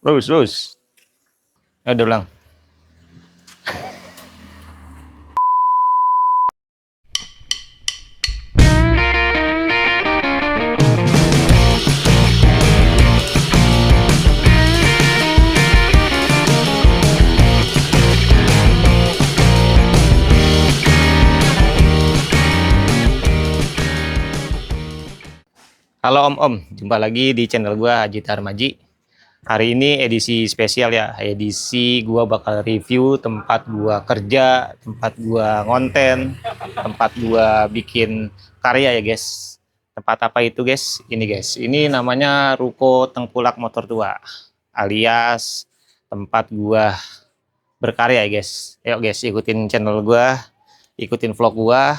Terus. Udah ulang. Halo Om, jumpa lagi di channel gua Haji Tarmaji. Hari ini edisi spesial ya, edisi gua bakal review tempat gua kerja, tempat gua ngonten, tempat gua bikin karya ya guys. Tempat apa itu guys? Ini guys, ini namanya Ruko Tengkulak Motor Tua, alias tempat gua berkarya ya guys. Ayo guys, ikutin channel gua, ikutin vlog gua.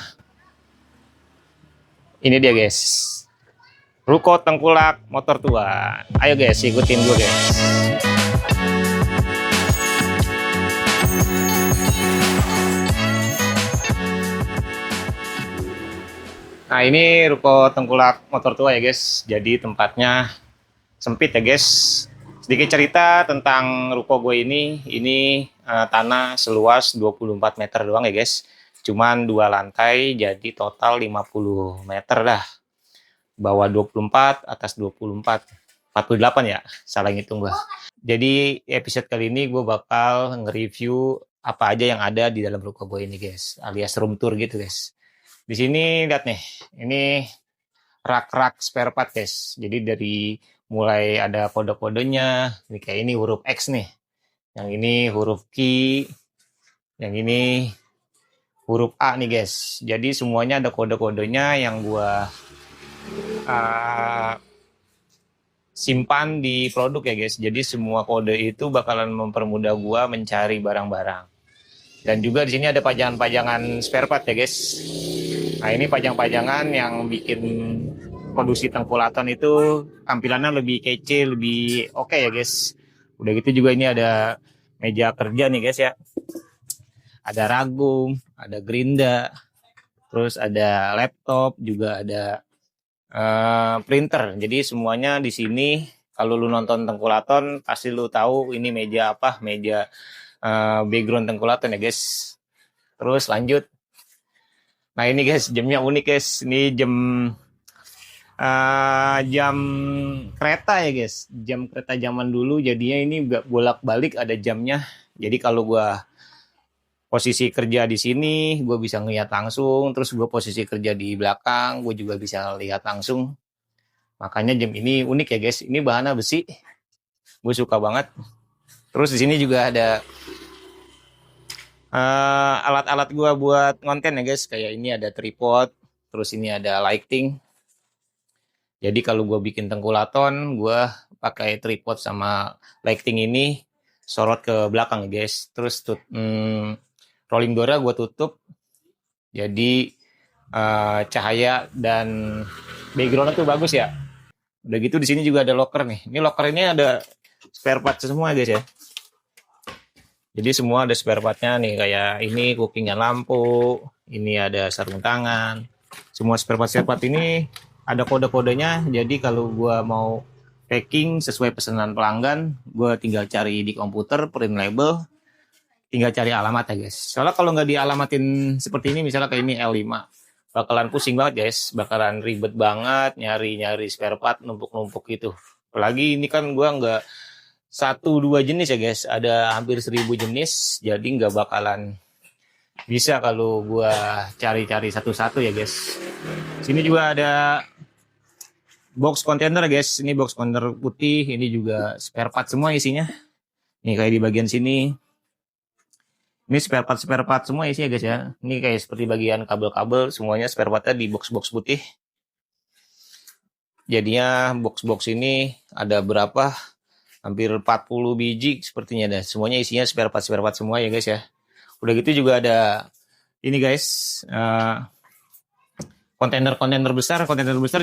Ini dia guys. Ruko Tengkulak Motor Tua. Ayo guys, ikutin gue guys. Nah ini Ruko Tengkulak Motor Tua ya guys. Jadi tempatnya sempit ya guys. Sedikit cerita tentang ruko gue ini tanah seluas 24 meter doang ya guys. Cuman 2 lantai, jadi total 50 meter dah. Bawah 24, atas 24, 48 ya, salah ngitung gua. Jadi episode kali ini gue bakal nge-review apa aja yang ada di dalam ruko gue ini guys, alias room tour gitu guys. Di sini lihat nih, ini rak-rak spare part guys. Jadi dari mulai ada kode-kodenya, ini kayak ini huruf X nih, yang ini huruf Q, yang ini huruf A nih guys. Jadi semuanya ada kode-kodenya yang gua simpan di produk ya guys. Jadi semua kode itu bakalan mempermudah gua mencari barang-barang. Dan juga di sini ada pajangan-pajangan spare part ya guys. Nah ini pajang-pajangan yang bikin produksi Tengkulaton itu tampilannya lebih kece, lebih oke ya guys. Udah gitu juga ini ada meja kerja nih guys ya. Ada ragum, ada gerinda, terus ada laptop, juga ada printer. Jadi semuanya di sini kalau lu nonton Tengkulaton pasti lu tahu ini meja apa, meja background Tengkulaton ya guys. Terus lanjut. Nah ini guys, jamnya unik guys. Ini jam kereta ya guys. Jam kereta zaman dulu, jadinya ini bolak-balik ada jamnya. Jadi kalau gua posisi kerja di sini, gue bisa ngeliat langsung. Terus gue posisi kerja di belakang, gue juga bisa lihat langsung. Makanya jam ini unik ya guys. Ini bahannya besi, gue suka banget. Terus di sini juga ada alat-alat gue buat ngonten ya guys. Kayak ini ada tripod, terus ini ada lighting. Jadi kalau gue bikin Tengkulaton, gue pakai tripod sama lighting ini sorot ke belakang ya guys. Terus rolling door gue tutup, jadi cahaya dan backgroundnya tuh bagus ya. Udah gitu di sini juga ada locker nih. Ini locker ini ada spare part semua guys ya. Jadi semua ada spare partnya nih, kayak ini kupingnya lampu, ini ada sarung tangan. Semua spare part ini ada kode-kodenya. Jadi kalau gua mau packing sesuai pesanan pelanggan, gua tinggal cari di komputer, print label, tinggal cari alamat ya guys. Soalnya kalau nggak dialamatin seperti ini, misalnya kayak ini L5, bakalan pusing banget guys, bakalan ribet banget nyari spare part numpuk-numpuk gitu. Apalagi ini kan gua nggak 1-2 jenis ya guys, ada hampir 1000 jenis, jadi nggak bakalan bisa kalau gua cari-cari satu-satu ya guys. Sini juga ada box kontainer guys, ini box kontainer putih, ini juga spare part semua isinya. Nih kayak di bagian sini. Ini spare part semua isi ya guys ya. Ini kayak seperti bagian kabel-kabel, semuanya spare partnya di box-box putih. Jadinya box-box ini ada berapa? Hampir 40 biji sepertinya dah. Semuanya isinya spare part semua ya guys ya. Udah gitu juga ada ini guys, kontainer besar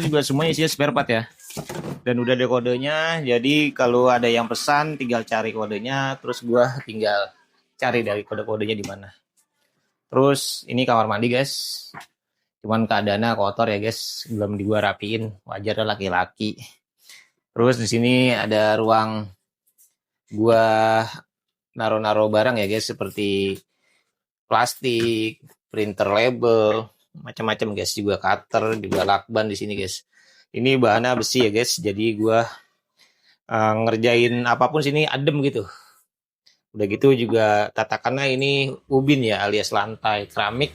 juga semuanya isinya spare part ya. Dan udah ada kodenya, jadi kalau ada yang pesan tinggal cari kodenya, terus gua tinggal cari dari kode-kodenya di mana. Terus ini kamar mandi guys, cuman keadaannya kotor ya guys, belum gua rapiin, wajar laki-laki. Terus di sini ada ruang gua naruh-naruh barang ya guys, seperti plastik, printer label, macam-macam guys, juga cutter, juga lakban di sini guys. Ini bahannya besi ya guys, jadi gua ngerjain apapun sini adem gitu. Udah gitu juga tatakannya ini ubin ya, alias lantai keramik.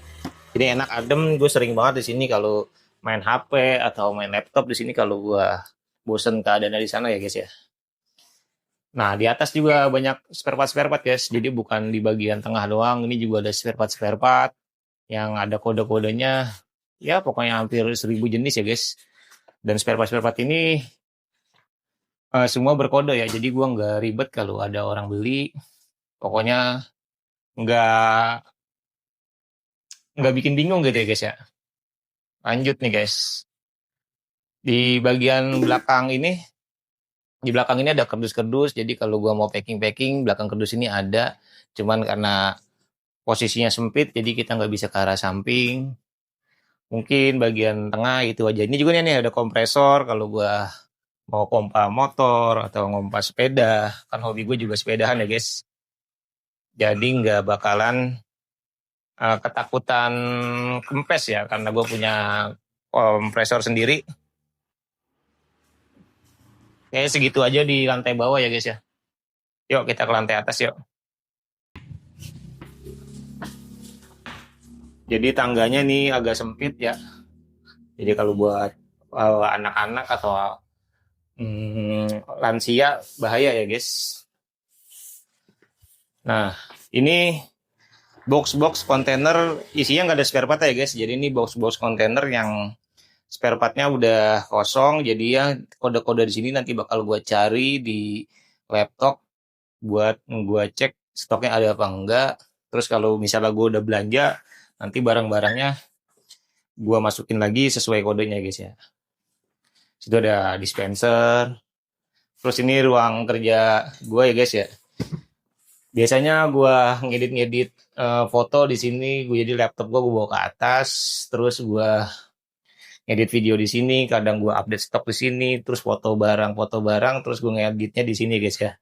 Jadi enak adem, gue sering banget di sini kalau main HP atau main laptop di sini kalau gue bosen keadaannya di sana ya guys ya. Nah, di atas juga banyak spare part guys. Jadi bukan di bagian tengah doang, ini juga ada spare part yang ada kode-kodenya. Ya, pokoknya hampir 1.000 jenis ya guys. Dan spare part ini semua berkode ya. Jadi gua nggak ribet kalau ada orang beli. Pokoknya nggak nggak bikin bingung gitu ya guys ya. Lanjut nih guys. Di bagian belakang ini, di belakang ini ada kardus-kardus. Jadi kalau gua mau packing, belakang kardus ini ada. Cuman karena posisinya sempit, jadi kita nggak bisa ke arah samping. Mungkin bagian tengah itu aja. Ini juga nih ada kompresor kalau gua mau pompa motor atau ngompa sepeda. Kan hobi gue juga sepedahan ya guys. Jadi nggak bakalan ketakutan kempes ya, karena gue punya kompresor sendiri. Kayak segitu aja di lantai bawah ya guys ya. Yuk kita ke lantai atas yuk. Jadi tangganya nih agak sempit ya. Jadi kalau buat anak-anak atau lansia bahaya ya guys. Nah, ini box-box kontainer isinya nggak ada spare part ya guys. Jadi ini box-box kontainer yang spare partnya udah kosong. Jadi ya kode-kode di sini nanti bakal gue cari di laptop buat gue cek stoknya ada apa enggak. Terus kalau misalnya gue udah belanja, nanti barang-barangnya gue masukin lagi sesuai kodenya guys ya. Situ ada dispenser. Terus ini ruang kerja gue ya guys ya. Biasanya gue ngedit-ngedit foto di sini. Gue jadi laptop gue bawa ke atas. Terus gue ngedit video di sini. Kadang gue update stok di sini. Terus foto barang. Terus gue ngeditnya di sini guys ya.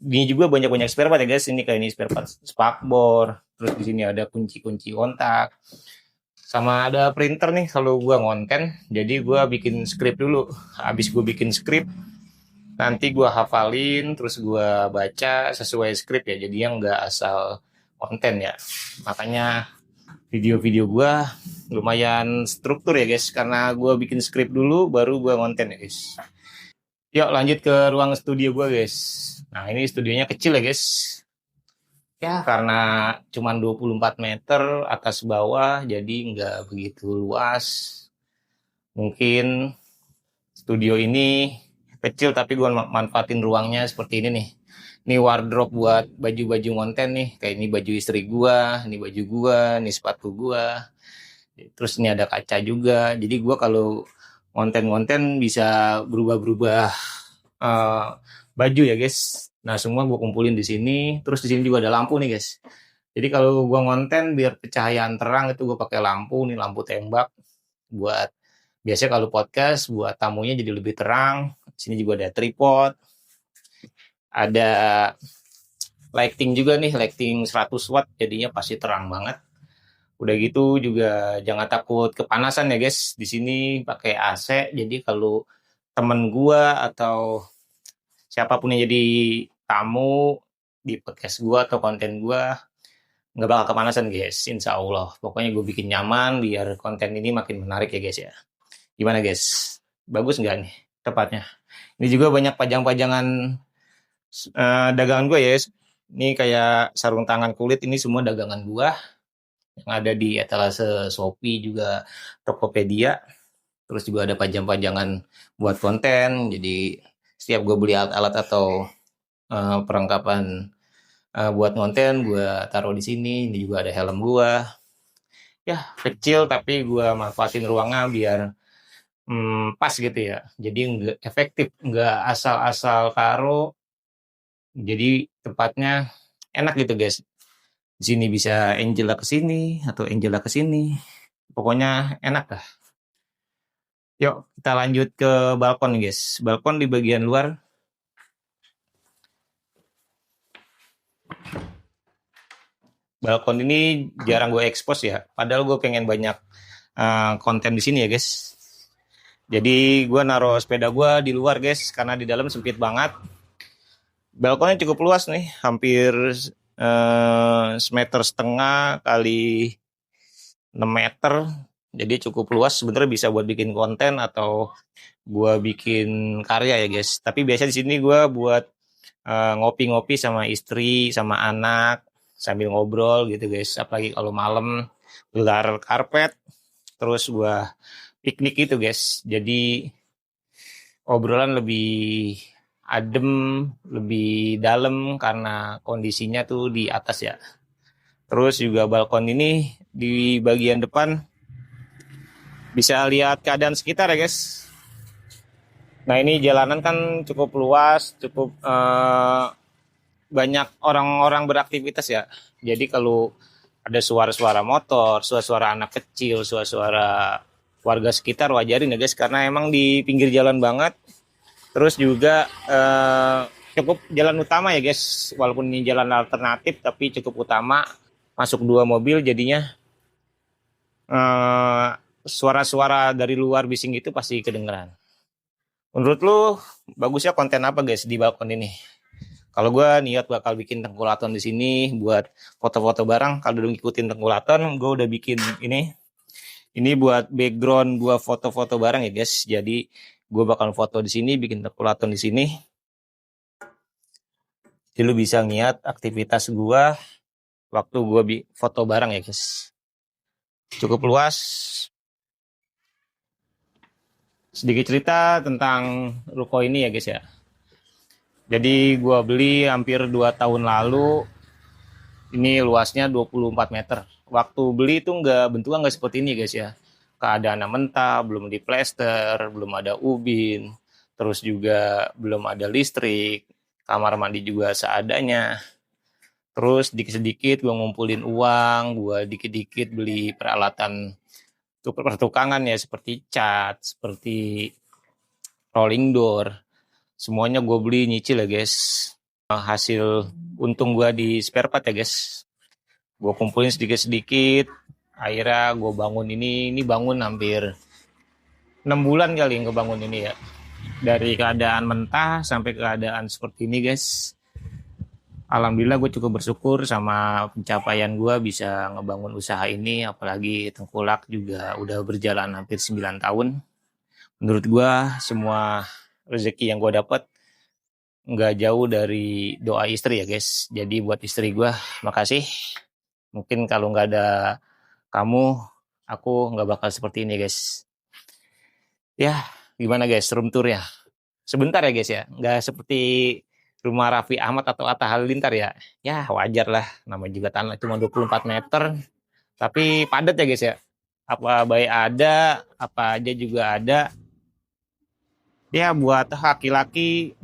Ini juga banyak-banyak spare part ya guys. Ini kayak ini spare part spakbor. Terus di sini ada kunci-kunci kontak. Sama ada printer nih kalau gue ngonten. Jadi gue bikin script dulu. Habis gue bikin script, nanti gue hafalin, terus gue baca sesuai script ya. Jadi yang nggak asal konten ya. Makanya video-video gue lumayan struktur ya guys. Karena gue bikin script dulu, baru gue ngonten ya guys. Yuk lanjut ke ruang studio gue guys. Nah ini studionya kecil ya guys. Ya karena cuma 24 meter atas bawah, jadi nggak begitu luas. Mungkin studio ini kecil tapi gue manfaatin ruangnya seperti ini nih. Ini wardrobe buat baju-baju konten nih. Kayak ini baju istri gue, ini baju gue, ini sepatu gue. Terus ini ada kaca juga. Jadi gue kalau konten-konten bisa berubah-berubah baju ya guys. Nah semua gue kumpulin di sini. Terus di sini juga ada lampu nih guys. Jadi kalau gue ngonten biar pencahayaan terang itu gue pakai lampu nih, lampu tembak buat biasanya kalau podcast buat tamunya jadi lebih terang. Sini juga ada tripod, ada lighting juga nih, lighting 100 watt jadinya pasti terang banget. Udah gitu juga jangan takut kepanasan ya guys. Di sini pakai AC. Jadi kalau temen gua atau siapapun yang jadi tamu di podcast gua atau konten gua nggak bakal kepanasan guys, insya Allah. Pokoknya gue bikin nyaman biar konten ini makin menarik ya guys ya. Gimana guys? Bagus nggak nih tepatnya? Ini juga banyak pajang-pajangan dagangan gue ya. Ini kayak sarung tangan kulit, ini semua dagangan gue yang ada di etalase Shopee juga Tokopedia. Terus juga ada pajang-pajangan buat konten. Jadi setiap gue beli alat-alat atau perlengkapan buat konten gue taruh di sini. Ini juga ada helm gue. Ya kecil tapi gue manfaatin ruangnya biar pas gitu ya. Jadi nggak efektif, nggak asal-asal taruh. Jadi tempatnya enak gitu guys. Di sini bisa Angela ke sini atau Angela ke sini. Pokoknya enak lah. Yuk kita lanjut ke balkon guys. Balkon di bagian luar balkon ini jarang gue expose ya. Padahal gue pengen banyak konten di sini ya guys. Jadi gue naruh sepeda gue di luar guys, karena di dalam sempit banget. Balkonnya cukup luas nih, hampir semeter setengah kali 6 meter. Jadi cukup luas, sebenarnya bisa buat bikin konten atau gue bikin karya ya guys. Tapi biasa di sini gue buat ngopi-ngopi sama istri, sama anak, sambil ngobrol gitu guys. Apalagi kalau malam, gelar karpet, terus gue piknik gitu guys. Jadi obrolan lebih adem, lebih dalam karena kondisinya tuh di atas ya. Terus juga balkon ini di bagian depan bisa lihat keadaan sekitar ya guys. Nah ini jalanan kan cukup luas, cukup banyak orang-orang beraktivitas ya. Jadi kalau ada suara-suara motor, suara-suara anak kecil, suara-suara warga sekitar wajarin ya guys, karena emang di pinggir jalan banget. Terus juga cukup jalan utama ya guys, walaupun ini jalan alternatif tapi cukup utama, masuk 2 mobil jadinya suara-suara dari luar bising itu pasti kedengeran. Menurut lu bagusnya konten apa guys di balkon ini? Kalau gue niat bakal bikin tengkulaton di sini buat foto-foto bareng. Kalau udah ngikutin tengkulaton, gue udah bikin ini. Ini buat background gue foto-foto bareng ya guys. Jadi gue bakal foto di sini, bikin tengkulaton di sini. Jadi lu bisa niat aktivitas gue waktu gue foto bareng ya guys. Cukup luas. Sedikit cerita tentang ruko ini ya guys ya. Jadi gue beli hampir 2 tahun lalu. Ini luasnya 24 meter. Waktu beli itu bentuknya nggak seperti ini guys ya. Keadaan mentah, belum diplester, belum ada ubin. Terus juga belum ada listrik. Kamar mandi juga seadanya. Terus dikit-sedikit gue ngumpulin uang. Gue dikit-dikit beli peralatan pertukangan ya. Seperti cat, seperti rolling door. Semuanya gue beli nyicil ya guys. Hasil untung gue di spare part ya guys. Gue kumpulin sedikit-sedikit. Akhirnya gue bangun ini bangun hampir 6 bulan kali ngebangun ini ya. Dari keadaan mentah sampai keadaan seperti ini guys. Alhamdulillah gue cukup bersyukur sama pencapaian gue bisa ngebangun usaha ini. Apalagi Tengkulak juga udah berjalan hampir 9 tahun. Menurut gue semua rezeki yang gue dapat nggak jauh dari doa istri ya guys. Jadi buat istri gue makasih. Mungkin kalau nggak ada kamu, aku nggak bakal seperti ini guys. Ya gimana guys room tour ya. Sebentar ya guys ya. Nggak seperti rumah Raffi Ahmad atau Atta Halilintar ya. Ya wajar lah. Namanya juga tanah cuma 24 meter. Tapi padat ya guys ya. Apa baik ada, apa aja juga ada. Ya buat laki-laki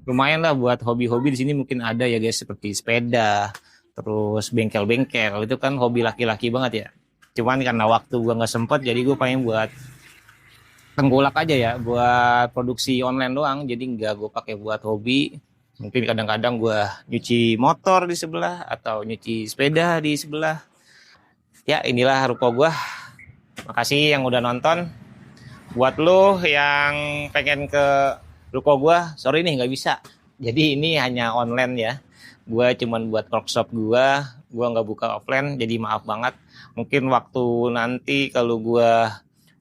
lumayan lah buat hobi-hobi di sini mungkin ada ya guys, seperti sepeda, terus bengkel-bengkel, itu kan hobi laki-laki banget ya. Cuman karena waktu gue nggak sempet, jadi gue pengen buat tengkulak aja ya, buat produksi online doang, jadi nggak gue pakai buat hobi. Mungkin kadang-kadang gue nyuci motor di sebelah atau nyuci sepeda di sebelah. Ya inilah ruko gue. Makasih yang udah nonton. Buat lo yang pengen ke ruko gue, sorry nih nggak bisa. Jadi ini hanya online ya. Gue cuman buat workshop gue nggak buka offline, jadi maaf banget. Mungkin waktu nanti kalau gue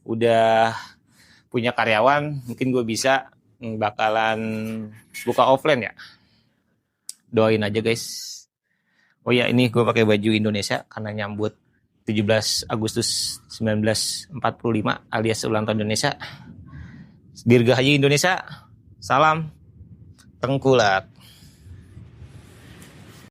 udah punya karyawan, mungkin gue bisa bakalan buka offline ya. Doain aja guys. Oh ya ini gue pakai baju Indonesia karena nyambut 17 Agustus 1945 alias ulang tahun Indonesia. Dirgahayu Indonesia. Salam Tengkulak.